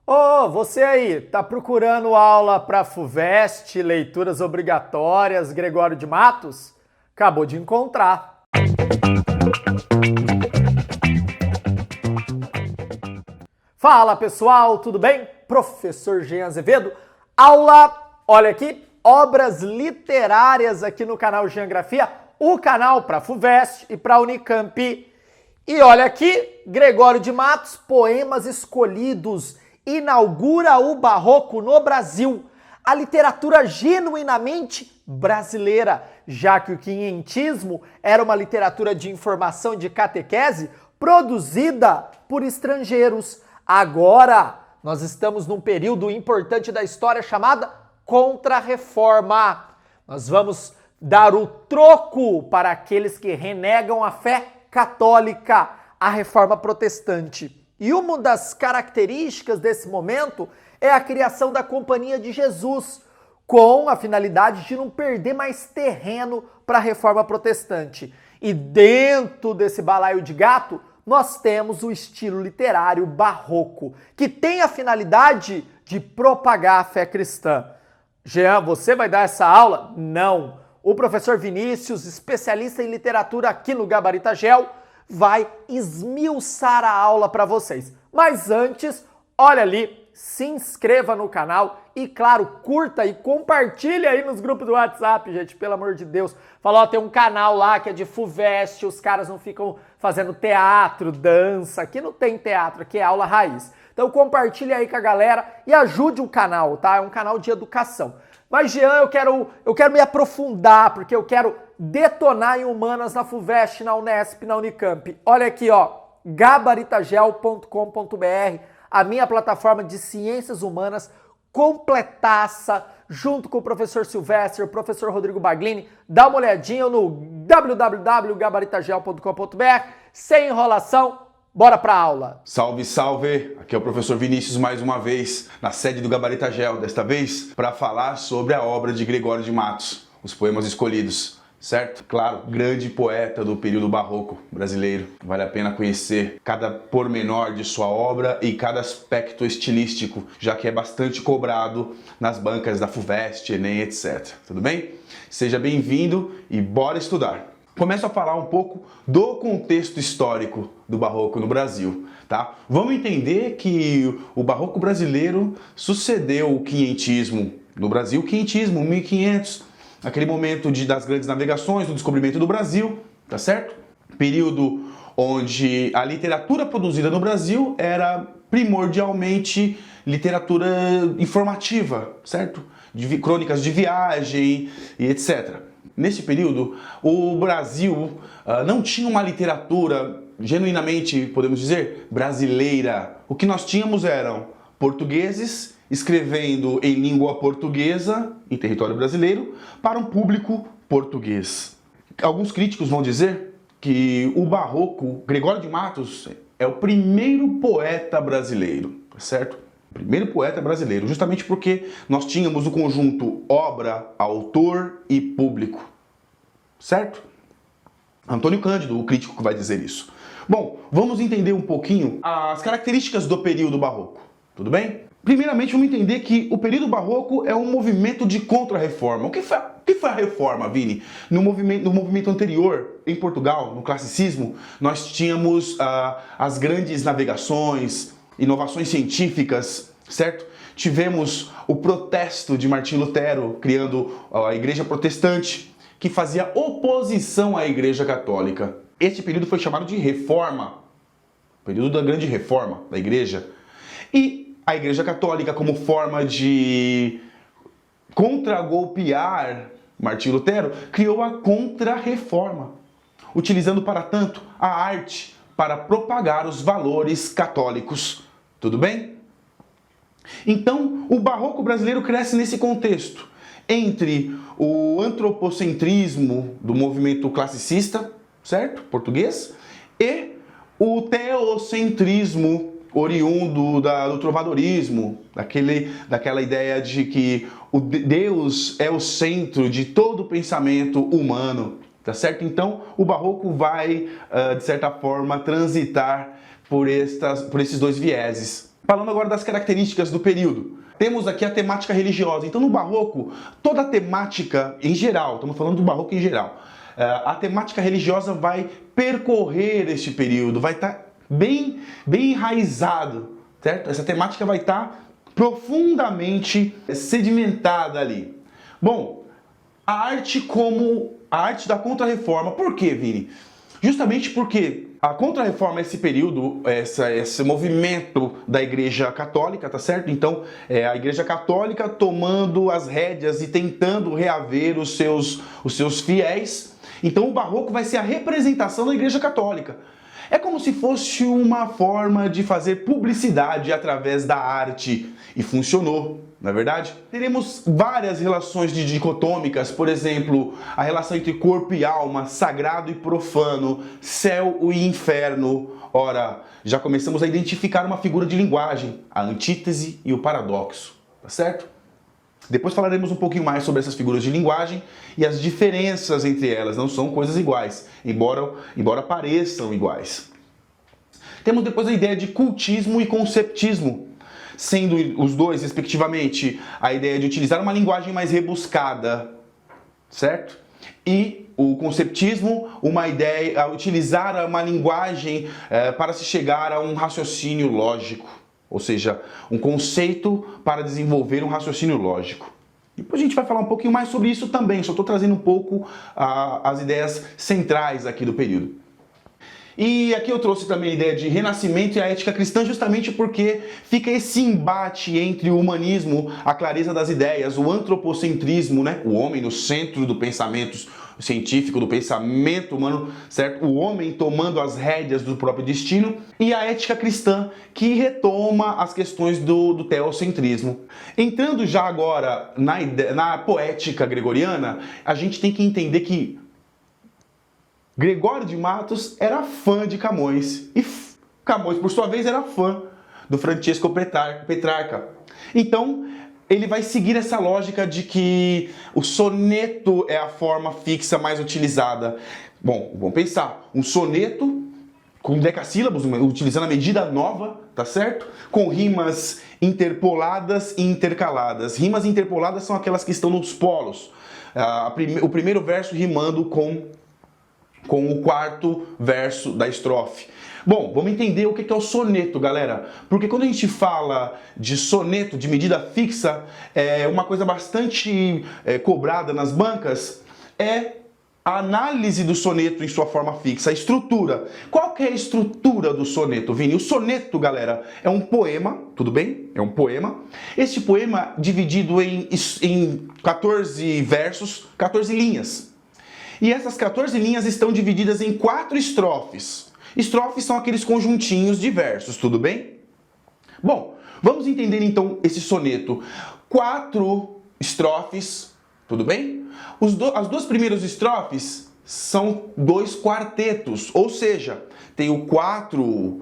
Ô, você aí, tá procurando aula para FUVEST, leituras obrigatórias, Gregório de Matos? Acabou de encontrar. Fala pessoal, tudo bem? Professor Jean Azevedo, aula, olha aqui, obras literárias aqui no canal Geografia, o canal para FUVEST e para Unicamp. E olha aqui, Gregório de Matos, poemas escolhidos, inaugura o Barroco no Brasil, a literatura genuinamente brasileira, já que o quinhentismo era uma literatura de informação e de catequese produzida por estrangeiros. Agora, nós estamos num período importante da história chamada Contra-Reforma. Nós vamos dar o troco para aqueles que renegam a fé católica, a Reforma Protestante. E uma das características desse momento é a criação da Companhia de Jesus, com a finalidade de não perder mais terreno para a Reforma Protestante. E dentro desse balaio de gato, nós temos o estilo literário barroco, que tem a finalidade de propagar a fé cristã. Jean, você vai dar essa aula? Não. O professor Vinícius, especialista em literatura aqui no Gabarita Gel, vai esmiuçar a aula para vocês. Mas antes, olha ali, se inscreva no canal e, claro, curta e compartilhe aí nos grupos do WhatsApp, gente, pelo amor de Deus. Falou, ó, tem um canal lá que é de FUVEST, os caras não ficam fazendo teatro, dança, aqui não tem teatro, aqui é aula raiz. Então compartilhe aí com a galera e ajude o canal, tá? É um canal de educação. Mas, Jean, eu quero me aprofundar, porque eu quero detonar em humanas na FUVEST, na Unesp, na Unicamp. Olha aqui, ó, gabaritagel.com.br, a minha plataforma de ciências humanas completaça, junto com o professor Silvestre, o professor Rodrigo Baglini. Dá uma olhadinha no www.gabaritagel.com.br. Sem enrolação, bora pra aula! Salve, salve! Aqui é o professor Vinícius mais uma vez, na sede do Gabarita Gel, desta vez para falar sobre a obra de Gregório de Matos, Os Poemas Escolhidos, certo? Claro, grande poeta do período barroco brasileiro. Vale a pena conhecer cada pormenor de sua obra e cada aspecto estilístico, já que é bastante cobrado nas bancas da FUVEST, ENEM, etc. Tudo bem? Seja bem-vindo e bora estudar! Começo a falar um pouco do contexto histórico do Barroco no Brasil, tá? Vamos entender que o Barroco brasileiro sucedeu o quinhentismo no Brasil, quinhentismo, 1500, aquele momento das grandes navegações, do descobrimento do Brasil, tá certo? Período onde a literatura produzida no Brasil era primordialmente literatura informativa, certo? Crônicas de viagem e etc. Nesse período, o Brasil não tinha uma literatura genuinamente, podemos dizer, brasileira. O que nós tínhamos eram portugueses escrevendo em língua portuguesa, em território brasileiro, para um público português. Alguns críticos vão dizer que o Barroco, Gregório de Matos, é o primeiro poeta brasileiro, certo? Primeiro poeta brasileiro, justamente porque nós tínhamos o conjunto obra, autor e público, certo? Antônio Cândido, o crítico que vai dizer isso. Bom, vamos entender um pouquinho as características do período barroco, tudo bem? Primeiramente, vamos entender que o período barroco é um movimento de contra-reforma. O que foi a reforma, Vini? No movimento anterior, em Portugal, no classicismo, nós tínhamos as grandes navegações, inovações científicas, certo? Tivemos o protesto de Martim Lutero, criando a Igreja Protestante, que fazia oposição à Igreja Católica. Este período foi chamado de Reforma, período da Grande Reforma da Igreja. E a Igreja Católica, como forma de contragolpear Martim Lutero, criou a Contra-Reforma, utilizando para tanto a arte para propagar os valores católicos. Tudo bem? Então, o Barroco brasileiro cresce nesse contexto, entre o antropocentrismo do movimento classicista, certo? Português, e o teocentrismo oriundo do trovadorismo, daquela ideia de que o Deus é o centro de todo o pensamento humano, tá certo? Então, o Barroco vai, de certa forma, transitar por esses dois vieses. Falando agora das características do período. Temos aqui a temática religiosa. Então, no Barroco, toda a temática em geral, estamos falando do Barroco em geral, a temática religiosa vai percorrer este período, vai estar bem enraizado, certo? Essa temática vai estar profundamente sedimentada ali. Bom, a arte da Contra-Reforma. Por quê, Vini? Justamente porque a Contra-Reforma é esse período, esse movimento da Igreja Católica, tá certo? Então, a Igreja Católica tomando as rédeas e tentando reaver os seus fiéis. Então, o Barroco vai ser a representação da Igreja Católica. É como se fosse uma forma de fazer publicidade através da arte. E funcionou, não é verdade? Teremos várias relações dicotômicas, por exemplo, a relação entre corpo e alma, sagrado e profano, céu e inferno. Ora, já começamos a identificar uma figura de linguagem, a antítese e o paradoxo, tá certo? Depois falaremos um pouquinho mais sobre essas figuras de linguagem e as diferenças entre elas. Não são coisas iguais, embora pareçam iguais. Temos depois a ideia de cultismo e conceptismo, sendo os dois, respectivamente, a ideia de utilizar uma linguagem mais rebuscada, certo? E o conceptismo, uma ideia a utilizar uma linguagem para se chegar a um raciocínio lógico. Ou seja, um conceito para desenvolver um raciocínio lógico. Depois a gente vai falar um pouquinho mais sobre isso também, só estou trazendo um pouco as ideias centrais aqui do período. E aqui eu trouxe também a ideia de renascimento e a ética cristã, justamente porque fica esse embate entre o humanismo, a clareza das ideias, o antropocentrismo, né? O homem no centro do pensamento científico, do pensamento humano, certo? O homem tomando as rédeas do próprio destino, e a ética cristã, que retoma as questões do teocentrismo. Entrando já agora na poética gregoriana, a gente tem que entender que Gregório de Matos era fã de Camões, e Camões, por sua vez, era fã do Francesco Petrarca. Então, ele vai seguir essa lógica de que o soneto é a forma fixa mais utilizada. Bom, vamos pensar, um soneto com decassílabos, utilizando a medida nova, tá certo? Com rimas interpoladas e intercaladas. Rimas interpoladas são aquelas que estão nos polos. O primeiro verso rimando com o quarto verso da estrofe. Bom, vamos entender o que é o soneto, galera. Porque quando a gente fala de soneto, de medida fixa, uma coisa bastante cobrada nas bancas é a análise do soneto em sua forma fixa, a estrutura. Qual que é a estrutura do soneto, Vini? O soneto, galera, é um poema, tudo bem? É um poema. Este poema dividido em 14 versos, 14 linhas. E essas 14 linhas estão divididas em 4 estrofes. Estrofes são aqueles conjuntinhos de versos, tudo bem? Bom, vamos entender então esse soneto. 4 estrofes, tudo bem? As duas primeiras estrofes são 2 quartetos, ou seja, tenho 4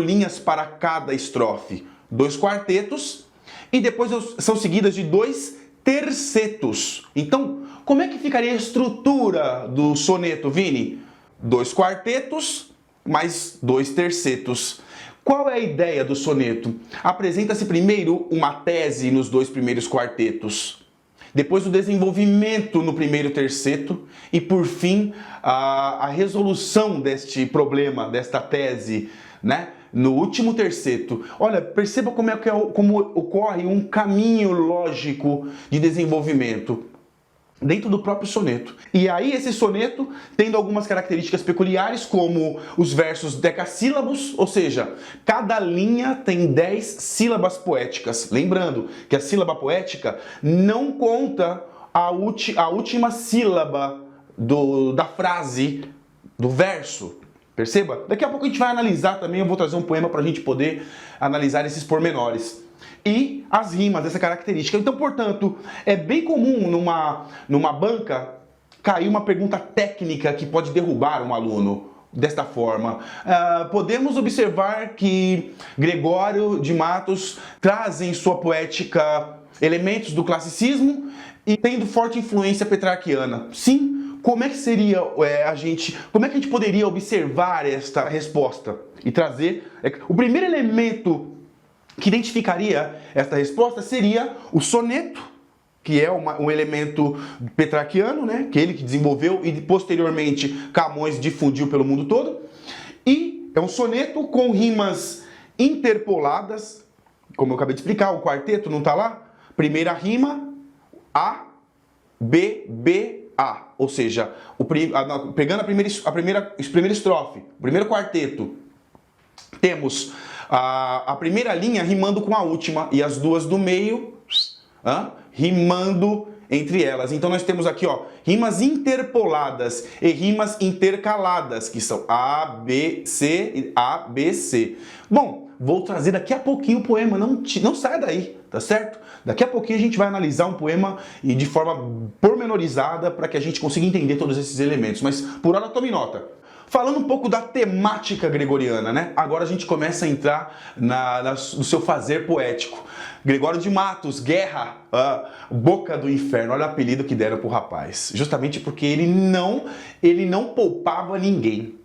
linhas para cada estrofe. 2 quartetos e depois são seguidas de 2 tercetos. Então, como é que ficaria a estrutura do soneto, Vini? 2 quartetos mais 2 tercetos. Qual é a ideia do soneto? Apresenta-se primeiro uma tese nos 2 primeiros quartetos, depois o desenvolvimento no primeiro terceto e, por fim, a resolução deste problema, desta tese, né? No último terceto. Olha, perceba como ocorre um caminho lógico de desenvolvimento dentro do próprio soneto. E aí esse soneto, tendo algumas características peculiares, como os versos decassílabos, ou seja, cada linha tem 10 sílabas poéticas. Lembrando que a sílaba poética não conta a última sílaba da frase, do verso. Perceba? Daqui a pouco a gente vai analisar também, eu vou trazer um poema para a gente poder analisar esses pormenores. E as rimas, essa característica. Então, portanto, é bem comum numa banca cair uma pergunta técnica que pode derrubar um aluno desta forma. Podemos observar que Gregório de Matos traz em sua poética elementos do classicismo e tendo forte influência petrarquiana. Sim. Como é que seria como é que a gente poderia observar esta resposta e trazer o primeiro elemento que identificaria esta resposta seria o soneto, que é um elemento petrarquiano, né? Que ele que desenvolveu e posteriormente Camões difundiu pelo mundo todo. E é um soneto com rimas interpoladas, como eu acabei de explicar, o quarteto não está lá? Primeira rima, A, B, B, A. Ou seja, pegando a primeira estrofe, o primeiro quarteto, temos a primeira linha rimando com a última e as duas do meio rimando entre elas. Então nós temos aqui, ó, rimas interpoladas e rimas intercaladas, que são A, B, C e A, B, C. Bom, vou trazer daqui a pouquinho o poema, não saia daí, tá certo? Daqui a pouquinho a gente vai analisar um poema e de forma pormenorizada para que a gente consiga entender todos esses elementos. Mas por hora tome nota. Falando um pouco da temática gregoriana, né? Agora a gente começa a entrar no seu fazer poético. Gregório de Matos, Guerra, Boca do Inferno, olha o apelido que deram pro rapaz. Justamente porque ele não poupava ninguém.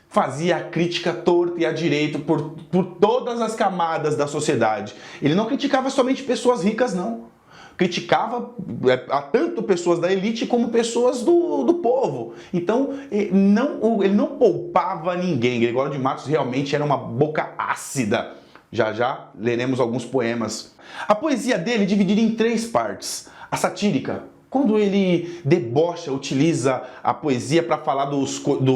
Fazia a crítica torta e à direita por todas as camadas da sociedade. Ele não criticava somente pessoas ricas, não. Criticava tanto pessoas da elite como pessoas do povo. Então, ele não poupava ninguém. Gregório de Matos realmente era uma boca ácida. Já já leremos alguns poemas. A poesia dele é dividida em 3 partes. A satírica, quando ele debocha, utiliza a poesia para falar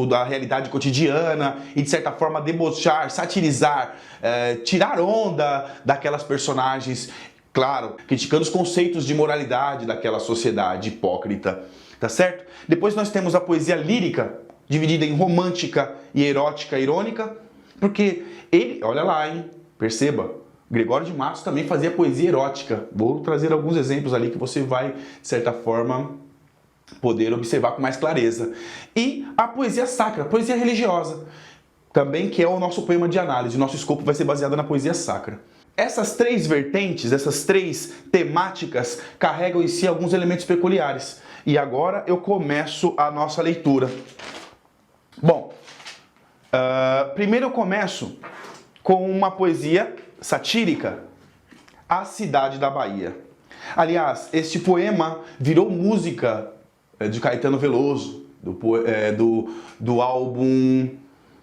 da realidade cotidiana e, de certa forma, debochar, satirizar, tirar onda daquelas personagens. Claro, criticando os conceitos de moralidade daquela sociedade hipócrita, tá certo? Depois nós temos a poesia lírica, dividida em romântica e erótica irônica, porque ele, olha lá, hein, perceba, Gregório de Matos também fazia poesia erótica. Vou trazer alguns exemplos ali que você vai, de certa forma, poder observar com mais clareza. E a poesia sacra, a poesia religiosa, também que é o nosso poema de análise, o nosso escopo vai ser baseado na poesia sacra. Essas 3 vertentes, essas 3 temáticas carregam em si alguns elementos peculiares. E agora eu começo a nossa leitura. Bom, primeiro eu começo com uma poesia satírica, A Cidade da Bahia. Aliás, este poema virou música de Caetano Veloso, do álbum...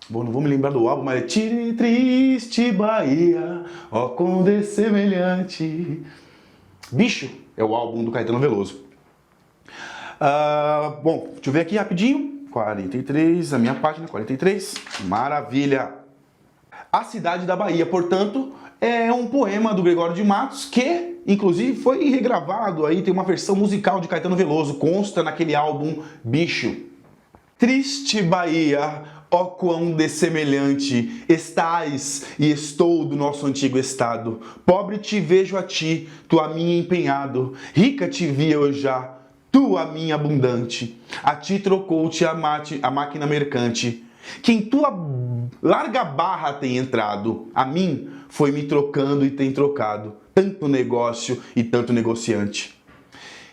Bom, não vou me lembrar do álbum, mas é Tire Triste Bahia, ó conde semelhante. Bicho é o álbum do Caetano Veloso. Bom, deixa eu ver aqui rapidinho. 43, a minha página, 43. Maravilha. A Cidade da Bahia, portanto, é um poema do Gregório de Matos que, inclusive, foi regravado aí, tem uma versão musical de Caetano Veloso, consta naquele álbum Bicho. Triste Bahia, ó quão dessemelhante estás e estou do nosso antigo estado. Pobre te vejo a ti, tu a mim empenhado. Rica te vi eu já, tu a mim abundante. A ti trocou-te a máquina mercante. Que em tua larga barra tem entrado. A mim foi me trocando e tem trocado. Tanto negócio e tanto negociante.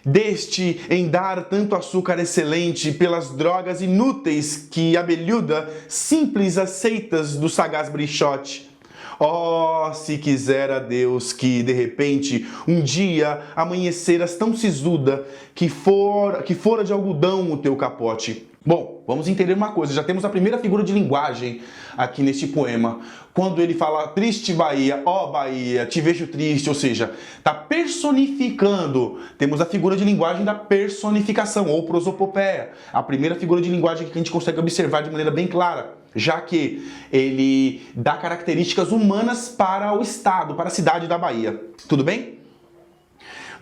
Deste em dar tanto açúcar excelente pelas drogas inúteis que abelhuda simples aceitas do sagaz brichote. Oh, se quisera Deus que, de repente, um dia amanheceras tão sisuda que fora de algodão o teu capote. Bom, vamos entender uma coisa, já temos a primeira figura de linguagem aqui neste poema. Quando ele fala triste Bahia, ó Bahia, te vejo triste, ou seja, está personificando. Temos a figura de linguagem da personificação, ou prosopopeia. A primeira figura de linguagem que a gente consegue observar de maneira bem clara, já que ele dá características humanas para o estado, para a cidade da Bahia. Tudo bem?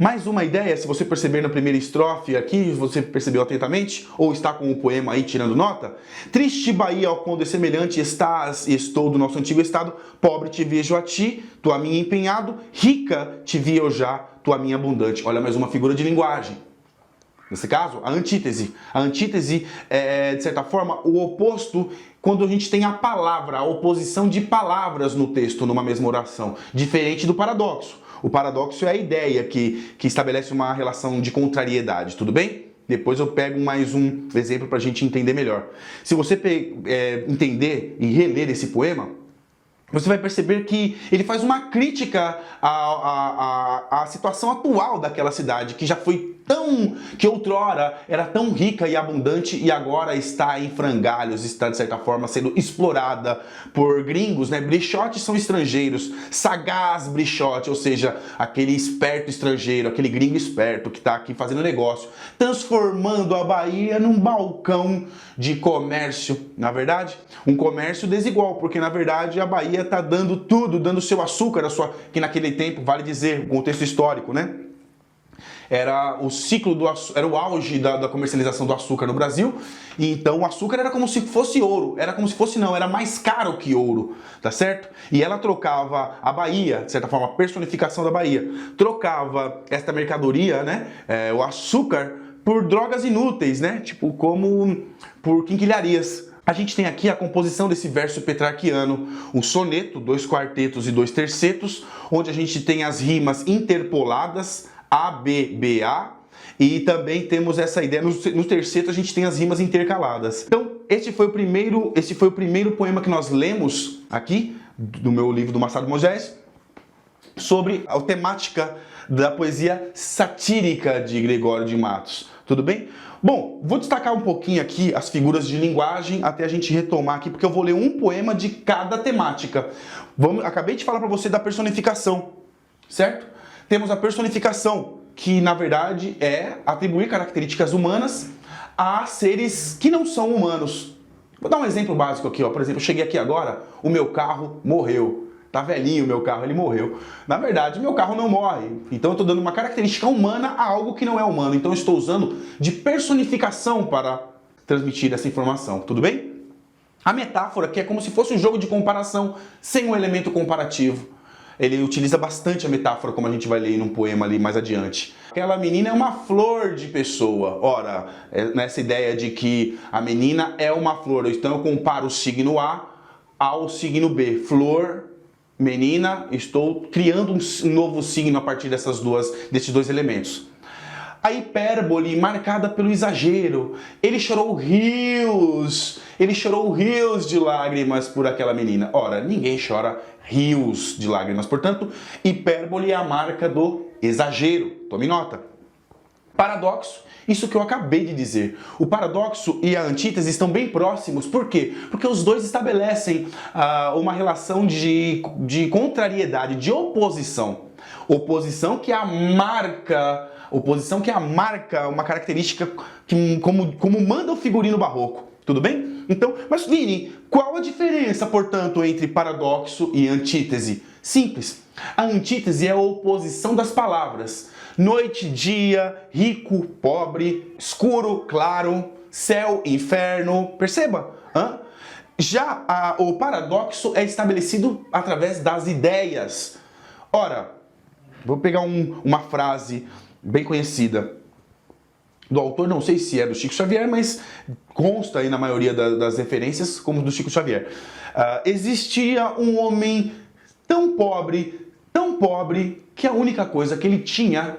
Mais uma ideia, se você perceber na primeira estrofe aqui, você percebeu atentamente, ou está com o poema aí tirando nota? Triste Bahia, ó quão semelhante estás e estou do nosso antigo estado, pobre te vejo a ti, tu a mim empenhado, rica te vi eu já, tu a mim abundante. Olha mais uma figura de linguagem. Nesse caso, a antítese. A antítese é, de certa forma, o oposto quando a gente tem a palavra, a oposição de palavras no texto, numa mesma oração, diferente do paradoxo. O paradoxo é a ideia que estabelece uma relação de contrariedade, tudo bem? Depois eu pego mais um exemplo para a gente entender melhor. Se você entender e reler esse poema, você vai perceber que ele faz uma crítica à situação atual daquela cidade, que já foi que outrora era tão rica e abundante e agora está em frangalhos, está de certa forma sendo explorada por gringos, né? Brichotes são estrangeiros, sagaz brichote, ou seja, aquele esperto estrangeiro, aquele gringo esperto que está aqui fazendo negócio, transformando a Bahia num balcão de comércio, na verdade, um comércio desigual, porque na verdade a Bahia está dando tudo, dando seu açúcar, que naquele tempo, vale dizer, o contexto histórico, né? Era o ciclo era o auge da comercialização do açúcar no Brasil, e então o açúcar era como se fosse ouro, era mais caro que ouro, tá certo? E ela trocava a Bahia, de certa forma, a personificação da Bahia, trocava esta mercadoria, né, o açúcar, por drogas inúteis, né, tipo como por quinquilharias. A gente tem aqui a composição desse verso petrarquiano, um soneto, 2 quartetos e 2 tercetos, onde a gente tem as rimas interpoladas, A, B, B, A, e também temos essa ideia, no terceto a gente tem as rimas intercaladas. Então, esse foi o primeiro poema que nós lemos aqui, do meu livro do Machado de Moisés, sobre a temática da poesia satírica de Gregório de Matos. Tudo bem? Bom, vou destacar um pouquinho aqui as figuras de linguagem até a gente retomar aqui, porque eu vou ler um poema de cada temática. Acabei de falar para você da personificação, certo? Temos a personificação, que na verdade é atribuir características humanas a seres que não são humanos. Vou dar um exemplo básico aqui, ó. Por exemplo, eu cheguei aqui agora, o meu carro morreu. Tá velhinho o meu carro, ele morreu. Na verdade, meu carro não morre. Então eu estou dando uma característica humana a algo que não é humano. Então eu estou usando de personificação para transmitir essa informação. Tudo bem? A metáfora aqui é como se fosse um jogo de comparação sem um elemento comparativo. Ele utiliza bastante a metáfora, como a gente vai ler num poema ali mais adiante. Aquela menina é uma flor de pessoa. Ora, nessa ideia de que a menina é uma flor. Então eu comparo o signo A ao signo B. Flor, menina, estou criando um novo signo a partir desses dois elementos. A hipérbole marcada pelo exagero. Ele chorou rios de lágrimas por aquela menina. Ora, ninguém chora rios de lágrimas, portanto, hipérbole é a marca do exagero. Tome nota. Paradoxo, isso que eu acabei de dizer. O paradoxo e a antítese estão bem próximos. Por quê? Porque os dois estabelecem uma relação de contrariedade, de oposição. Oposição que é a marca uma característica como manda o figurino barroco. Tudo bem? Então, mas Vini, qual a diferença, portanto, entre paradoxo e antítese? Simples. A antítese é a oposição das palavras. Noite, dia, rico, pobre, escuro, claro, céu, inferno. Perceba? Já o paradoxo é estabelecido através das ideias. Ora, vou pegar uma frase bem conhecida do autor, não sei se é do Chico Xavier, mas consta aí na maioria das referências como do Chico Xavier. Existia um homem tão pobre, que a única coisa que ele tinha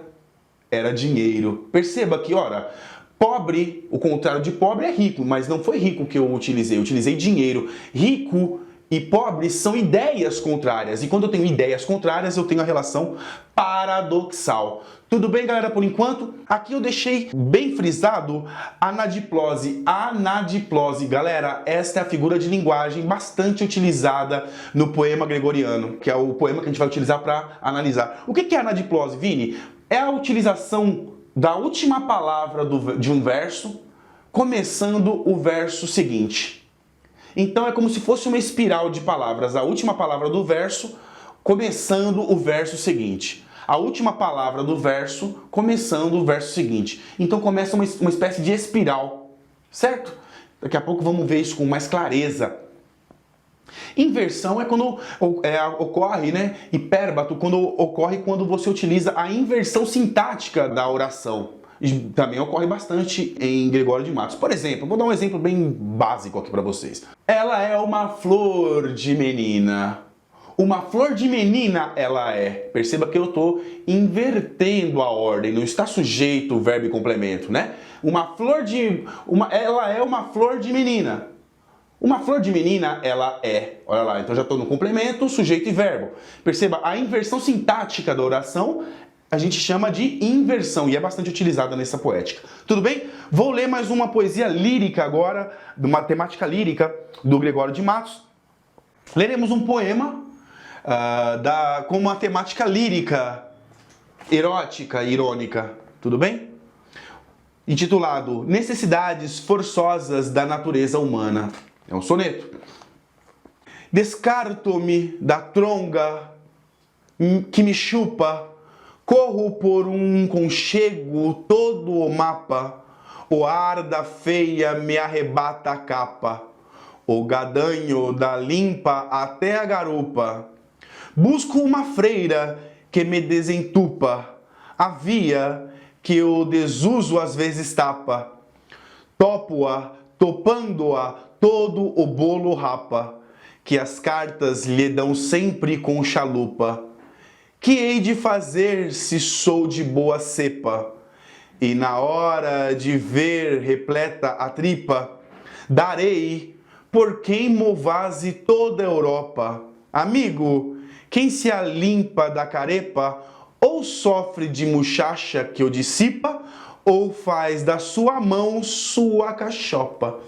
era dinheiro. Perceba que, ora, pobre, o contrário de pobre é rico, mas não foi rico que eu utilizei dinheiro. Rico e pobre são ideias contrárias, e quando eu tenho ideias contrárias, eu tenho a relação paradoxal. Tudo bem, galera, por enquanto? Aqui eu deixei bem frisado anadiplose. Anadiplose, galera, esta é a figura de linguagem bastante utilizada no poema gregoriano, que é o poema que a gente vai utilizar para analisar. O que é anadiplose, Vini? É a utilização da última palavra de um verso, começando o verso seguinte. Então é como se fosse uma espiral de palavras. A última palavra do verso, começando o verso seguinte. A última palavra do verso, começando o verso seguinte. Então começa uma espécie de espiral, certo? Daqui a pouco vamos ver isso com mais clareza. Inversão é quando ocorre, né? Hipérbato, quando você utiliza a inversão sintática da oração. E também ocorre bastante em Gregório de Matos. Por exemplo, vou dar um exemplo bem básico aqui para vocês. Ela é uma flor de menina. Uma flor de menina ela é. Perceba que eu estou invertendo a ordem, não está sujeito o verbo e complemento, né? Ela é uma flor de menina. Uma flor de menina, ela é. Olha lá, então já estou no complemento, sujeito e verbo. Perceba, a inversão sintática da oração a gente chama de inversão e é bastante utilizada nessa poética. Tudo bem? Vou ler mais uma poesia lírica agora, de uma temática lírica do Gregório de Matos. Leremos um poema com uma temática lírica, erótica, irônica. Tudo bem? Intitulado Necessidades Forçosas da Natureza Humana. É um soneto. Descarto-me da tronga que me chupa, corro por um conchego todo o mapa, o ar da feia me arrebata a capa, o gadanho da limpa até a garupa. Busco uma freira que me desentupa, a via que o desuso às vezes tapa. Topo-a, topando-a, todo o bolo rapa, que as cartas lhe dão sempre com chalupa. Que hei de fazer se sou de boa cepa? E na hora de ver repleta a tripa, darei por quem movase toda a Europa. Amigo, quem se alimpa da carepa, ou sofre de muchacha que o dissipa, ou faz da sua mão sua cachopa.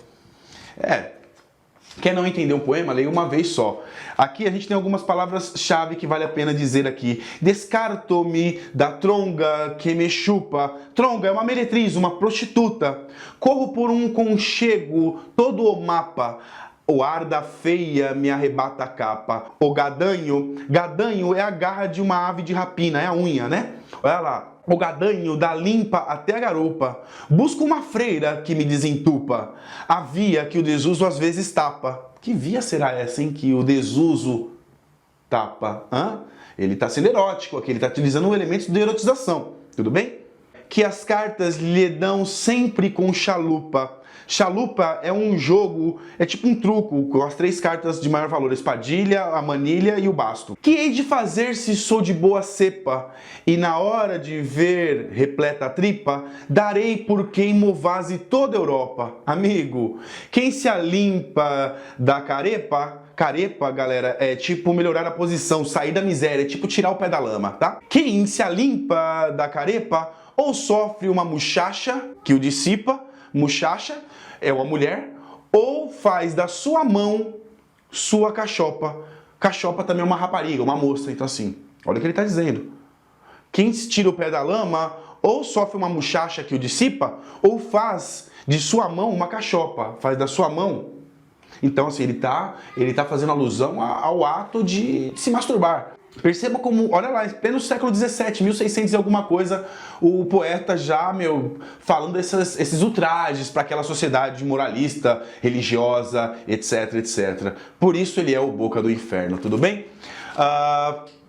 Quer não entender um poema? Leia uma vez só. Aqui a gente tem algumas palavras-chave que vale a pena dizer aqui. Descarto-me da tronga que me chupa. Tronga é uma meretriz, uma prostituta. Corro por um conchego, todo o mapa. O ar da feia me arrebata a capa. O gadanho, gadanho é a garra de uma ave de rapina, é a unha, né? Olha lá. O gadanho da limpa até a garupa. Busco uma freira que me desentupa, a via que o desuso às vezes tapa. Que via será essa, hein, que o desuso tapa? Ele está sendo erótico aqui, ele está utilizando elementos de erotização. Tudo bem? Que as cartas lhe dão sempre com chalupa. Chalupa é um jogo, é tipo um truco, com as 3 cartas de maior valor, a espadilha, a manilha e o basto. Que hei de fazer se sou de boa cepa, e na hora de ver repleta a tripa, darei por quem movase toda a Europa. Amigo, quem se alimpa da carepa, carepa, galera, é tipo melhorar a posição, sair da miséria, é tipo tirar o pé da lama, tá? Quem se alimpa da carepa, ou sofre uma muchacha que o dissipa, muchacha é uma mulher, ou faz da sua mão sua cachopa. Cachopa também é uma rapariga, uma moça, então assim, olha o que ele está dizendo. Quem tira o pé da lama, ou sofre uma muchacha que o dissipa, ou faz de sua mão uma cachopa, faz da sua mão. Então assim, ele tá fazendo alusão ao ato de se masturbar. Perceba como, olha lá, em pleno século XVII, 1600 e alguma coisa, o poeta já, falando esses ultrajes para aquela sociedade moralista, religiosa, etc, etc. Por isso ele é o Boca do Inferno, tudo bem?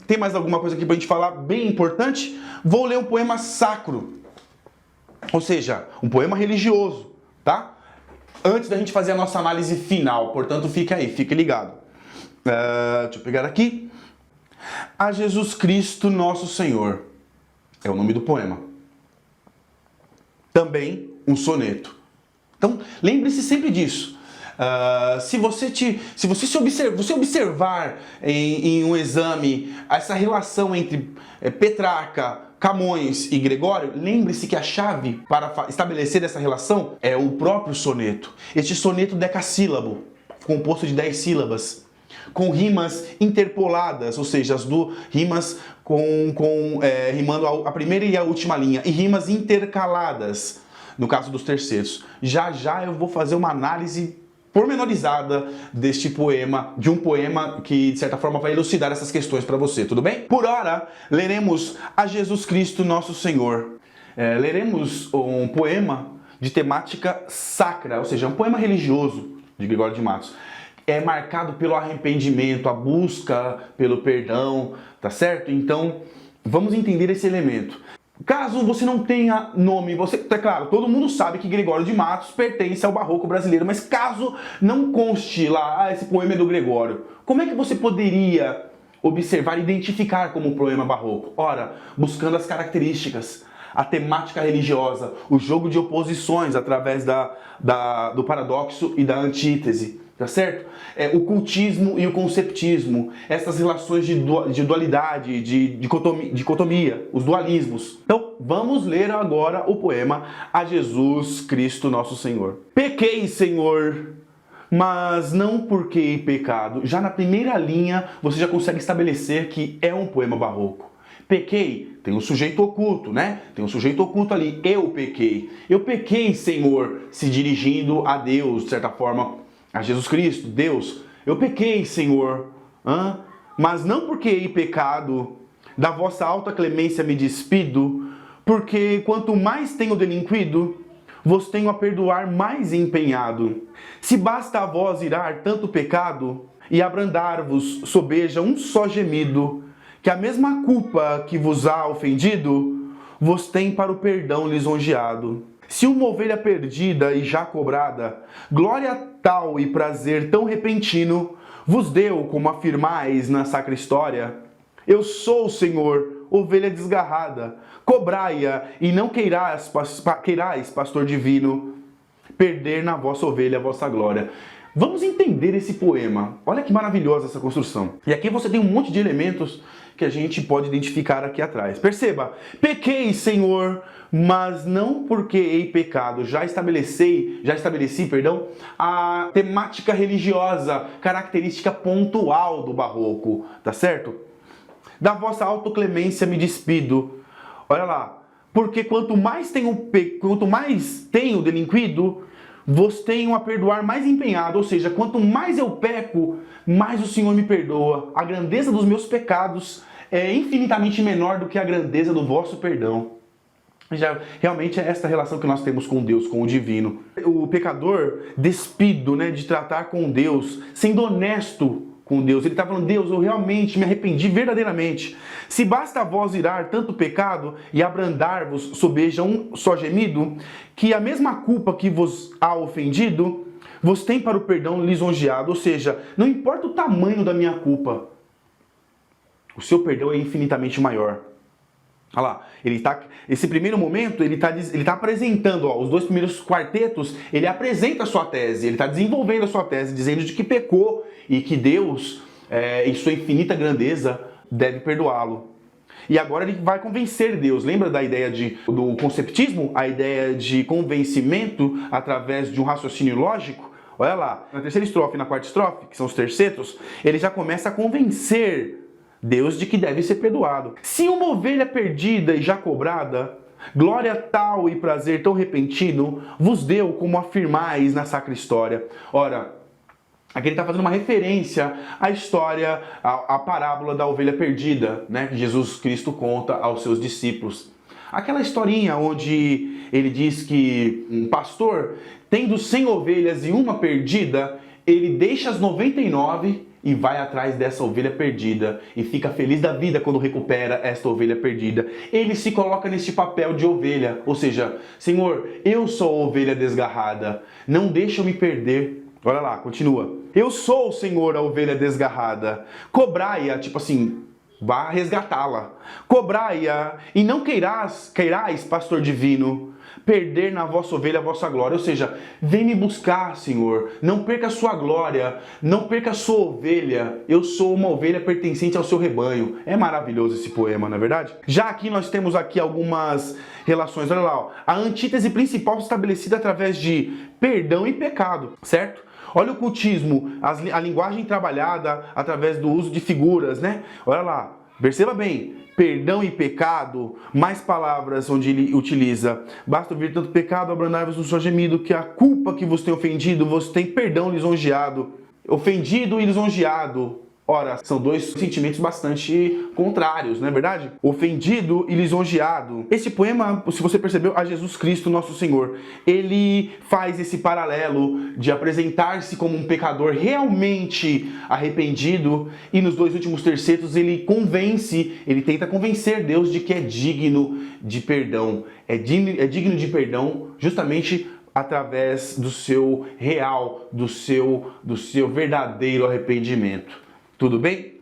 Tem mais alguma coisa aqui pra gente falar bem importante? Vou ler um poema sacro, ou seja, um poema religioso, tá? Antes da gente fazer a nossa análise final, portanto fique aí, fique ligado. Deixa eu pegar aqui. A Jesus Cristo Nosso Senhor, é o nome do poema. Também um soneto. Então, lembre-se sempre disso. Se você observar em um exame essa relação entre Petrarca, Camões e Gregório, lembre-se que a chave para estabelecer essa relação é o próprio soneto. Este soneto decassílabo, composto de 10 sílabas, com rimas interpoladas, ou seja, rimas rimando a primeira e a última linha, e rimas intercaladas, no caso dos terceiros. Já já eu vou fazer uma análise pormenorizada deste poema, de um poema que, de certa forma, vai elucidar essas questões para você, tudo bem? Por ora, leremos a Jesus Cristo Nosso Senhor. Leremos um poema de temática sacra, ou seja, um poema religioso de Gregório de Matos. É marcado pelo arrependimento, a busca pelo perdão, tá certo? Então, vamos entender esse elemento. Caso você não tenha nome, é claro, todo mundo sabe que Gregório de Matos pertence ao barroco brasileiro, mas caso não conste lá, esse poema é do Gregório, como é que você poderia observar e identificar como um poema barroco? Ora, buscando as características, a temática religiosa, o jogo de oposições através do paradoxo e da antítese. tá certo? O cultismo e o conceptismo, essas relações de dualidade, de dicotomia, os dualismos. Então, vamos ler agora o poema A Jesus Cristo Nosso Senhor. Pequei, Senhor, mas não porque pecado. Já na primeira linha, você já consegue estabelecer que é um poema barroco. Pequei, tem um sujeito oculto, né? Tem um sujeito oculto ali, eu pequei. Eu pequei, Senhor, se dirigindo a Deus, de certa forma, a Jesus Cristo, Deus. Eu pequei, Senhor, mas não porque em pecado, da vossa alta clemência me despido, porque quanto mais tenho delinquido, vos tenho a perdoar mais empenhado. Se basta a vós irar tanto pecado, e abrandar-vos sobeja um só gemido, que a mesma culpa que vos há ofendido, vos tem para o perdão lisonjeado. Se uma ovelha perdida e já cobrada, glória tal e prazer tão repentino, vos deu, como afirmais na sacra história, eu sou, Senhor, ovelha desgarrada, cobrai-a e não queirais, pastor divino, perder na vossa ovelha a vossa glória. Vamos entender esse poema. Olha que maravilhosa essa construção. E aqui você tem um monte de elementos que a gente pode identificar aqui atrás. Perceba, pequei, Senhor, mas não porque hei pecado. Já estabeleci, a temática religiosa, característica pontual do barroco, tá certo? Da vossa autoclemência me despido. Olha lá, porque quanto mais tenho delinquido, vos tenho a perdoar mais empenhado, ou seja, quanto mais eu peco, mais o Senhor me perdoa. A grandeza dos meus pecados é infinitamente menor do que a grandeza do vosso perdão. Realmente é esta relação que nós temos com Deus, com o divino. O pecador despido, de tratar com Deus, sendo honesto com Deus. Ele está falando, Deus, eu realmente me arrependi verdadeiramente. Se basta a vós irar tanto pecado e abrandar-vos sobeja um só gemido, que a mesma culpa que vos há ofendido, vos tem para o perdão lisonjeado. Ou seja, não importa o tamanho da minha culpa, o seu perdão é infinitamente maior. Olha lá, esse primeiro momento, ele tá apresentando, os dois primeiros quartetos, ele apresenta a sua tese, ele está desenvolvendo a sua tese, dizendo de que pecou e que Deus, em sua infinita grandeza, deve perdoá-lo. E agora ele vai convencer Deus. Lembra da ideia do conceptismo? A ideia de convencimento através de um raciocínio lógico? Olha lá, na terceira estrofe e na quarta estrofe, que são os tercetos, ele já começa a convencer Deus de que deve ser perdoado. Se uma ovelha perdida e já cobrada, glória tal e prazer tão repentino, vos deu, como afirmais na sacra história. Ora, aqui ele está fazendo uma referência à história, à parábola da ovelha perdida, que Jesus Cristo conta aos seus discípulos. Aquela historinha onde ele diz que um pastor, tendo 100 ovelhas e uma perdida, ele deixa as 99 e vai atrás dessa ovelha perdida e fica feliz da vida quando recupera esta ovelha perdida. Ele se coloca neste papel de ovelha, ou seja, Senhor, eu sou a ovelha desgarrada, não deixa eu me perder. Olha lá, continua. Eu sou, Senhor, a ovelha desgarrada, cobrai-a, tipo assim, vá resgatá-la. Cobrai-a e não queirais, pastor divino, perder na vossa ovelha a vossa glória. Ou seja, vem me buscar, Senhor. Não perca a sua glória, não perca a sua ovelha. Eu sou uma ovelha pertencente ao seu rebanho. É maravilhoso esse poema, não é verdade? Já aqui nós temos algumas relações. Olha lá, a antítese principal estabelecida através de perdão e pecado, certo? Olha o cultismo, a linguagem trabalhada através do uso de figuras, Olha lá, perceba bem, perdão e pecado, mais palavras onde ele utiliza. Basta ouvir tanto pecado, abrandai-vos no seu gemido, que a culpa que vos tem ofendido, vos tem perdão lisonjeado. Ofendido e lisonjeado. Ora, são dois sentimentos bastante contrários, não é verdade? Ofendido e lisonjeado. Esse poema, se você percebeu, a Jesus Cristo, nosso Senhor, ele faz esse paralelo de apresentar-se como um pecador realmente arrependido, e nos dois últimos tercetos ele tenta convencer Deus de que é digno de perdão. É digno de perdão justamente através do seu real, do seu verdadeiro arrependimento. Tudo bem?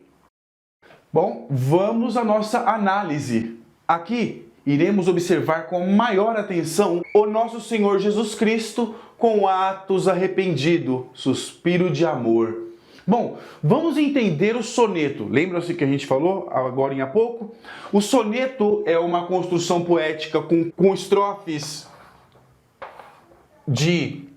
Bom, vamos à nossa análise. Aqui iremos observar com maior atenção o nosso Senhor Jesus Cristo com atos arrependido, suspiro de amor. Bom, vamos entender o soneto. Lembra-se que a gente falou agora há pouco? O soneto é uma construção poética com estrofes de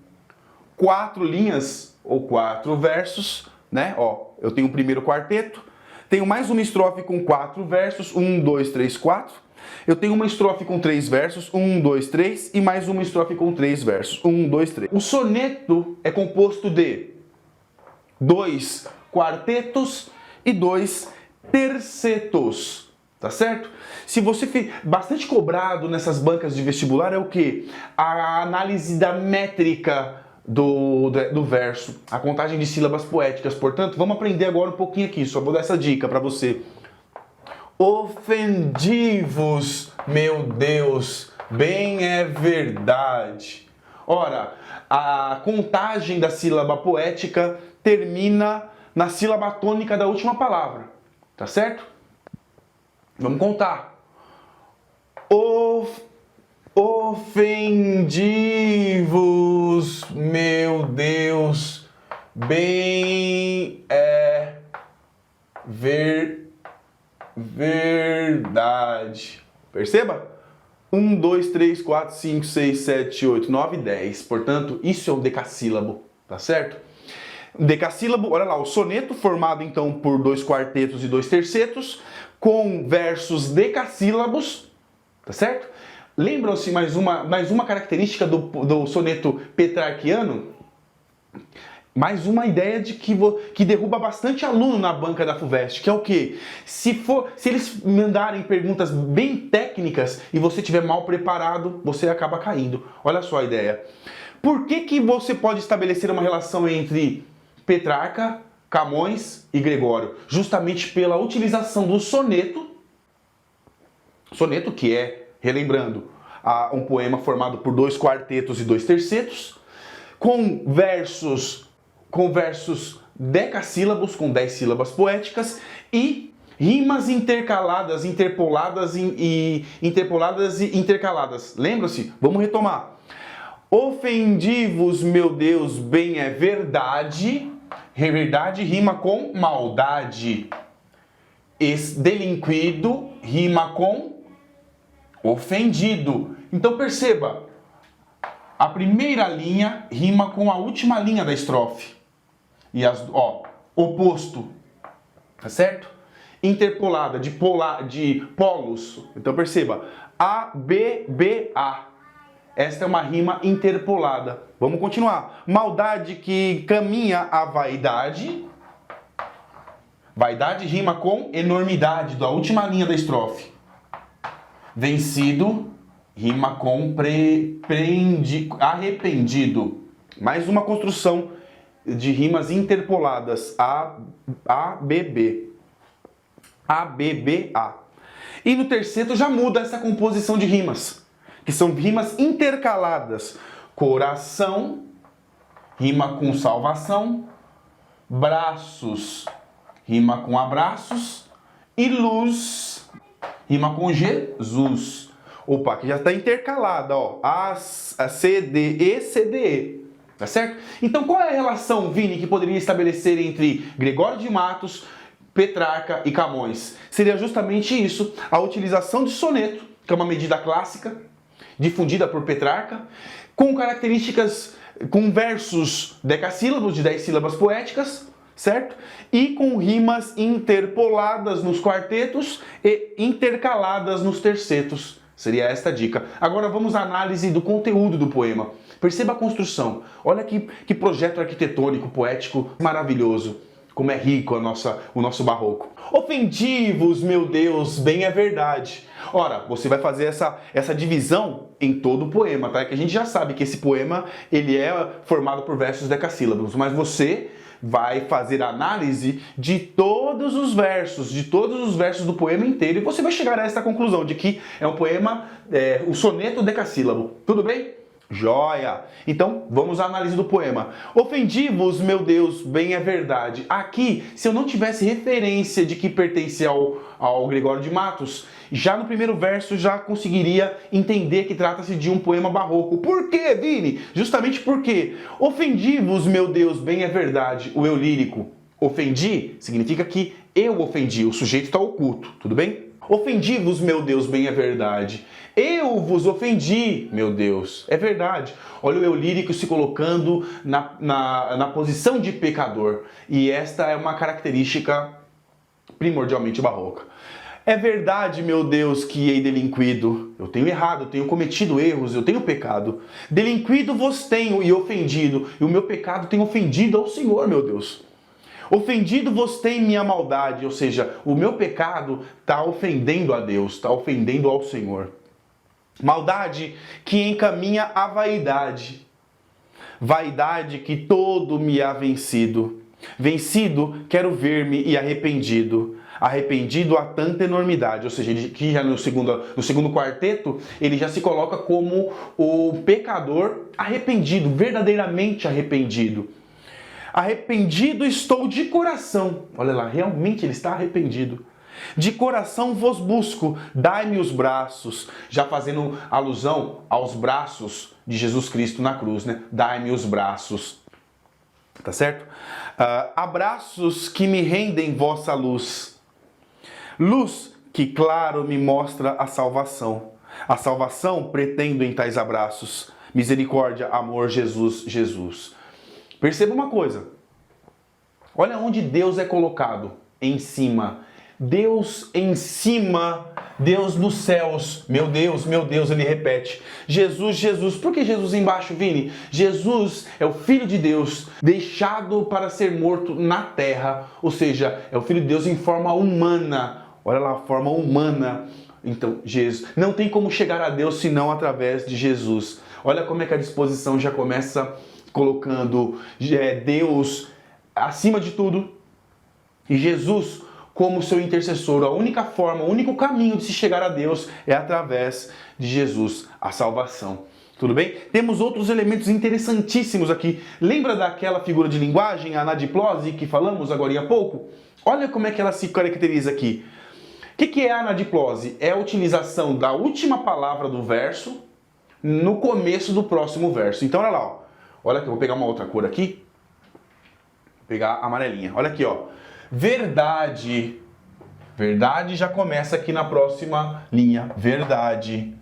4 linhas ou 4 versos, né? Ó, eu tenho o primeiro quarteto, tenho mais uma estrofe com 4 versos, 1, 2, 3, 4. Eu tenho uma estrofe com 3 versos, 1, 2, 3, e mais uma estrofe com 3 versos, 1, 2, 3. O soneto é composto de 2 quartetos e 2 tercetos, tá certo? Se você for bastante cobrado nessas bancas de vestibular é o quê? A análise da métrica do verso, a contagem de sílabas poéticas. Portanto, vamos aprender agora um pouquinho aqui, só vou dar essa dica para você. Ofendi-vos, meu Deus, bem é verdade. Ora, a contagem da sílaba poética termina na sílaba tônica da última palavra, tá certo? Vamos contar. Ofendi-vos, meu Deus, bem é verdade. Perceba? 1, 2, 3, 4, 5, 6, 7, 8, 9, 10. Portanto, isso é um decassílabo, tá certo? Decassílabo, olha lá, o soneto formado então por 2 quartetos e 2 tercetos, com versos decassílabos, tá certo? Lembram-se mais uma característica do soneto petrarquiano? Mais uma ideia de que derruba bastante aluno na banca da FUVEST, que é o quê? Se eles mandarem perguntas bem técnicas e você estiver mal preparado, você acaba caindo. Olha só a ideia. Por que você pode estabelecer uma relação entre Petrarca, Camões e Gregório? Justamente pela utilização do soneto. Soneto que é, relembrando, um poema formado por 2 quartetos e 2 tercetos, com versos decassílabos, com 10 sílabas poéticas, e rimas intercaladas, interpoladas e intercaladas. Lembra-se? Vamos retomar. Ofendi-vos, meu Deus, bem é verdade. Verdade rima com maldade. Delinquido rima com ofendido. Então perceba, a primeira linha rima com a última linha da estrofe. E oposto, tá certo? Interpolada, de polos. Então perceba, A, B, B, A. Esta é uma rima interpolada. Vamos continuar. Maldade que caminha à vaidade. Vaidade rima com enormidade, da última linha da estrofe. Vencido rima com arrependido. Mais uma construção de rimas interpoladas. A, B, B. A, B, B, A. E no terceto já muda essa composição de rimas, que são rimas intercaladas. Coração rima com salvação. Braços rima com abraços. E luz rima com Jesus. Opa, que já está intercalada, ó. A, C, D, E, C, D, E. Tá certo? Então qual é a relação, Vini, que poderia estabelecer entre Gregório de Matos, Petrarca e Camões? Seria justamente isso, a utilização de soneto, que é uma medida clássica, difundida por Petrarca, com características, com versos decassílabos de 10 sílabas poéticas, certo? E com rimas interpoladas nos quartetos e intercaladas nos tercetos. Seria esta a dica. Agora vamos à análise do conteúdo do poema. Perceba a construção. Olha que projeto arquitetônico, poético maravilhoso. Como é rico o nosso barroco. Ofendi-vos, meu Deus, bem é verdade. Ora, você vai fazer essa divisão em todo o poema, tá? Que a gente já sabe que esse poema ele é formado por versos decassílabos, mas você vai fazer a análise de todos os versos do poema inteiro, e você vai chegar a essa conclusão de que é um poema, o soneto decassílabo. Tudo bem? Joia! Então, vamos à análise do poema. Ofendi-vos, meu Deus, bem é verdade. Aqui, se eu não tivesse referência de que pertence ao Gregório de Matos, já no primeiro verso já conseguiria entender que trata-se de um poema barroco. Por quê, Vini? Justamente porque ofendi-vos, meu Deus, bem é verdade. O eu lírico, ofendi, significa que eu ofendi, o sujeito está oculto, tudo bem? Ofendi-vos, meu Deus, bem é verdade. Eu vos ofendi, meu Deus. É verdade. Olha o eu lírico se colocando na posição de pecador. E esta é uma característica primordialmente barroca. É verdade, meu Deus, que hei delinquido. Eu tenho errado, eu tenho cometido erros, eu tenho pecado. Delinquido vos tenho e ofendido. E o meu pecado tem ofendido ao Senhor, meu Deus. Ofendido vos tem minha maldade, ou seja, o meu pecado está ofendendo a Deus, está ofendendo ao Senhor. Maldade que encaminha à vaidade, vaidade que todo me há vencido. Vencido, quero ver-me e arrependido. Arrependido a tanta enormidade, ou seja, que já no segundo quarteto, ele já se coloca como o pecador arrependido, verdadeiramente arrependido. Arrependido estou de coração. Olha lá, realmente ele está arrependido. De coração vos busco, dai-me os braços. Já fazendo alusão aos braços de Jesus Cristo na cruz, né? Dai-me os braços. Tá certo? Abraços que me rendem vossa luz. Luz que claro me mostra a salvação. A salvação pretendo em tais abraços. Misericórdia, amor, Jesus, Jesus. Perceba uma coisa, olha onde Deus é colocado, em cima. Deus em cima, Deus nos céus. Meu Deus, ele repete. Jesus, Jesus. Por que Jesus embaixo, Vini? Jesus é o Filho de Deus, deixado para ser morto na terra. Ou seja, é o Filho de Deus em forma humana. Olha lá, forma humana. Então, Jesus. Não tem como chegar a Deus senão através de Jesus. Olha como é que a disposição já começa colocando Deus acima de tudo e Jesus como seu intercessor. A única forma, o único caminho de se chegar a Deus é através de Jesus, a salvação. Tudo bem? Temos outros elementos interessantíssimos aqui. Lembra daquela figura de linguagem, a anadiplose, que falamos agora há pouco? Olha como é que ela se caracteriza aqui. O que é a anadiplose? É a utilização da última palavra do verso no começo do próximo verso. Então, olha lá, ó. Olha aqui, eu vou pegar uma outra cor aqui. Vou pegar a amarelinha. Olha aqui, ó. Verdade. Verdade já começa aqui na próxima linha. Verdade.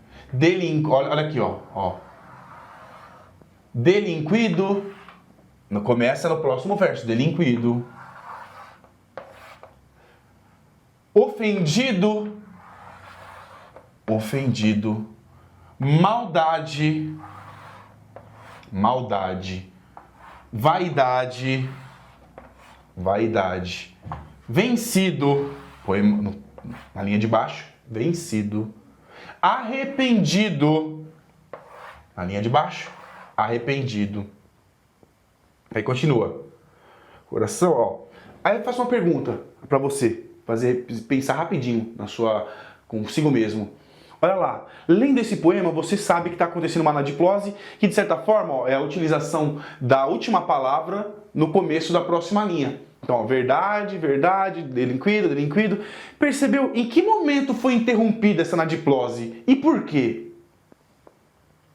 Olha aqui, ó. Delinquido. Começa no próximo verso. Delinquido. Ofendido. Ofendido. Maldade. Maldade, vaidade, vaidade, vencido, poema na linha de baixo, vencido, arrependido, na linha de baixo, arrependido. Aí continua, coração, ó. Aí eu faço uma pergunta para você, pensar rapidinho consigo mesmo. Olha lá, lendo esse poema, você sabe que está acontecendo uma anadiplose, que de certa forma ó, é a utilização da última palavra no começo da próxima linha. Então, ó, verdade, verdade, delinquido, delinquido. Percebeu em que momento foi interrompida essa anadiplose? E por quê?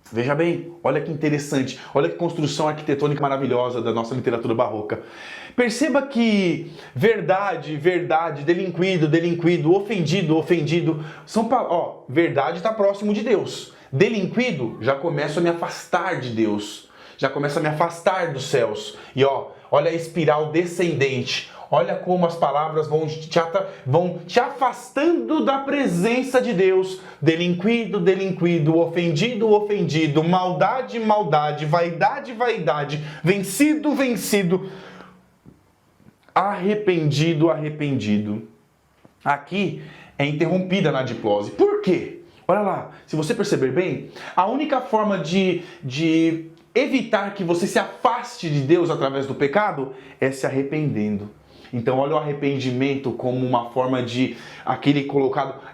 Veja bem, olha que interessante, olha que construção arquitetônica maravilhosa da nossa literatura barroca. Perceba que verdade, verdade, delinquido, delinquido, ofendido, ofendido, verdade está próximo de Deus. Delinquido, já começo a me afastar de Deus, já começo a me afastar dos céus. E olha a espiral descendente. Olha como as palavras vão te afastando da presença de Deus. Delinquido, delinquido, ofendido, ofendido, maldade, maldade, vaidade, vaidade, vencido, vencido, arrependido, arrependido. Aqui é interrompida a anadiplose. Por quê? Olha lá, se você perceber bem, a única forma de evitar que você se afaste de Deus através do pecado é se arrependendo. Então olha o arrependimento como uma forma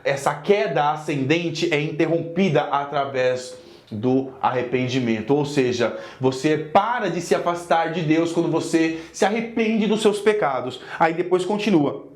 essa queda ascendente é interrompida através do arrependimento, ou seja, você para de se afastar de Deus quando você se arrepende dos seus pecados. Aí depois continua: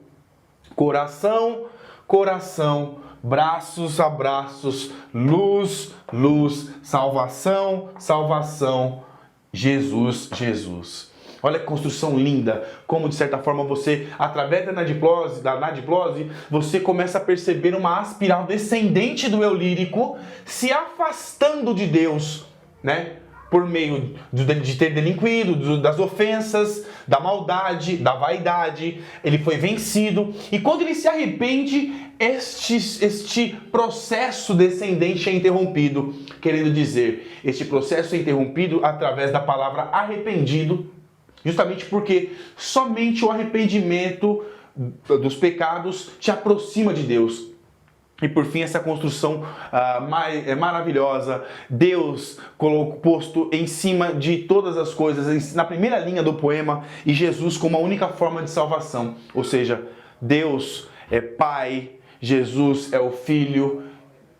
coração, coração, braços, abraços, luz, luz, salvação, salvação, Jesus, Jesus. Olha que construção linda, como de certa forma você, através da nadiplose, você começa a perceber uma espiral descendente do eu lírico se afastando de Deus, né? Por meio de ter delinquido, das ofensas, da maldade, da vaidade. Ele foi vencido. E quando ele se arrepende, este processo descendente é interrompido. Querendo dizer, este processo é interrompido através da palavra arrependido, justamente porque somente o arrependimento dos pecados te aproxima de Deus. E por fim, essa construção maravilhosa, Deus posto em cima de todas as coisas, na primeira linha do poema, e Jesus como a única forma de salvação. Ou seja, Deus é Pai, Jesus é o Filho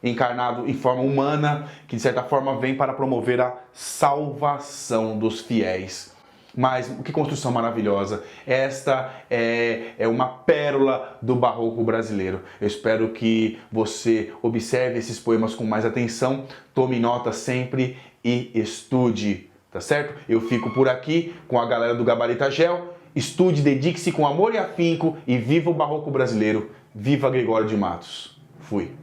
encarnado em forma humana, que de certa forma vem para promover a salvação dos fiéis. Mas que construção maravilhosa! Esta é uma pérola do barroco brasileiro. Eu espero que você observe esses poemas com mais atenção, tome nota sempre e estude, tá certo? Eu fico por aqui com a galera do Gabarita Gel. Estude, dedique-se com amor e afinco e viva o barroco brasileiro. Viva Gregório de Matos. Fui.